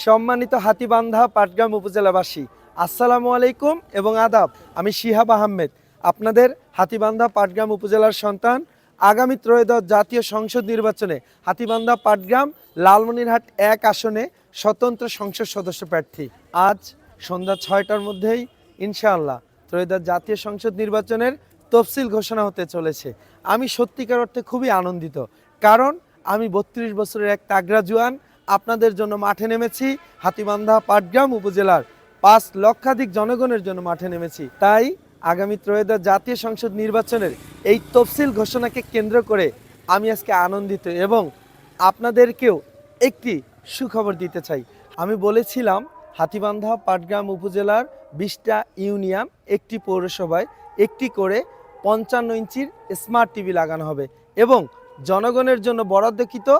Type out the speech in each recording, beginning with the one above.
সম্মানিত হাতীবান্ধা পাটগ্রাম উপজেলাবাসী, আসসালামু আলাইকুম এবং আদাব। আমি শিহাব আহমেদ, আপনাদের হাতীবান্ধা পাটগ্রাম উপজেলার সন্তান। আগামী ত্রয়োদশ জাতীয় সংসদ নির্বাচনে হাতীবান্ধা পাটগ্রাম লালমনিরহাট ১ আসনে স্বতন্ত্র সংসদ সদস্য প্রার্থী। আজ সন্ধ্যা ৬টার মধ্যেই ইনশাআল্লাহ ত্রয়োদশ জাতীয় সংসদ নির্বাচনের তফসিল ঘোষণা হতে চলেছে। আমি সত্যিকার অর্থে খুবই আনন্দিত, কারণ আমি ৩২ বছরের এক তাগড়া জোয়ান আপনাদের জন্য মাঠে নেমেছি। হাতীবান্ধা পাটগ্রাম উপজেলার ৫ লক্ষাধিক জনগণের জন্য মাঠে নেমেছি। তাই আগামী ত্রয়োদশ জাতীয় সংসদ নির্বাচনের এই তফসিল ঘোষণাকে কেন্দ্র করে আমি আজকে আনন্দিত এবং আপনাদেরকেও একটি সুখবর দিতে চাই। আমি বলেছিলাম হাতীবান্ধা পাটগ্রাম উপজেলার ২০টা ইউনিয়ন, একটি পৌরসভায় একটি করে ৫৫ ইঞ্চির স্মার্ট টিভি লাগানো হবে এবং জনগণের জন্য বরাদ্দকৃত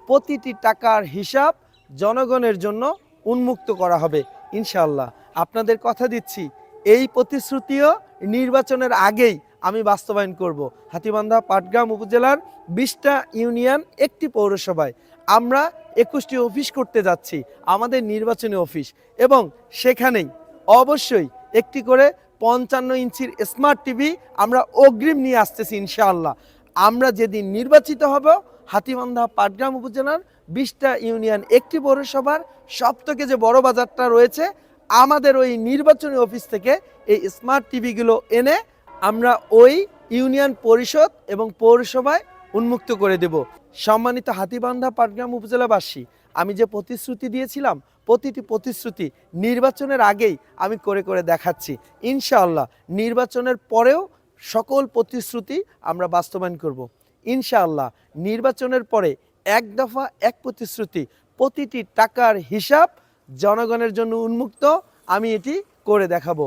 প্রতিটি টাকার হিসাব জনগণের জন্য উন্মুক্ত করা হবে ইনশাআল্লাহ। আপনাদের কথা দিচ্ছি, এই প্রতিশ্রুতিও নির্বাচনের আগেই আমি বাস্তবায়ন করব। হাতীবান্ধা পাটগ্রাম উপজেলার ২০টা ইউনিয়ন, একটি পৌরসভায় আমরা ২১টি অফিস করতে যাচ্ছি, আমাদের নির্বাচনী অফিস, এবং সেখানেই অবশ্যই একটি করে ৫৫ ইঞ্চির স্মার্ট টিভি আমরা অগ্রিম নিয়ে আসতেছি ইনশাআল্লাহ। আমরা যেদিন নির্বাচিত হব, হাতীবান্ধা পাটগ্রাম উপজেলার ২০টা ইউনিয়ন, একটি পৌরসভার সবথেকে যে বড় বাজারটা রয়েছে, আমাদের ওই নির্বাচনী অফিস থেকে এই স্মার্ট টিভিগুলো এনে আমরা ওই ইউনিয়ন পরিষদ এবং পৌরসভায় উন্মুক্ত করে দেব। সম্মানিত হাতীবান্ধা পাটগ্রাম উপজেলাবাসী, আমি যে প্রতিশ্রুতি দিয়েছিলাম, প্রতিটি প্রতিশ্রুতি নির্বাচনের আগেই আমি করে করে দেখাচ্ছি ইনশাআল্লাহ। নির্বাচনের পরেও সকল প্রতিশ্রুতি আমরা বাস্তবায়ন করব ইনশাআল্লাহ। নির্বাচনের পরে এক দফা এক প্রতিশ্রুতি, প্রতিটি টাকার হিসাব জনগণের জন্য উন্মুক্ত, আমি এটি করে দেখাবো।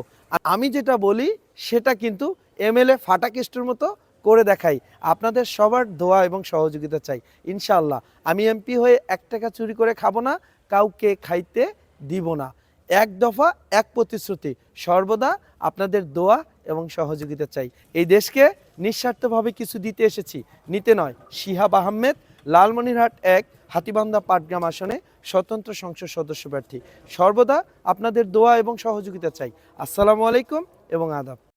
আমি যেটা বলি সেটা কিন্তু এমএলএ ফাটাকেস্টের মতো করে দেখাই। আপনাদের সবার দোয়া এবং সহযোগিতা চাই ইনশাআল্লাহ। আমি এমপি হয়ে ১ টাকা চুরি করে খাবো না, কাউকে খাইতে দিব না। এক দফা এক প্রতিশ্রুতি, সর্বদা আপনাদের দোয়া এবং সহযোগিতা চাই। এই দেশকে নিঃস্বার্থভাবে কিছু দিতে এসেছি, নিতে নয়। শিহাব আহমেদ, লালমনিরহাট ১ হাতীবান্ধা পাটগ্রাম আসনে স্বতন্ত্র সংসদ সদস্য প্রার্থী। সর্বদা আপনাদের দোয়া এবং সহযোগিতা চাই। আসসালামু আলাইকুম এবং আদাব।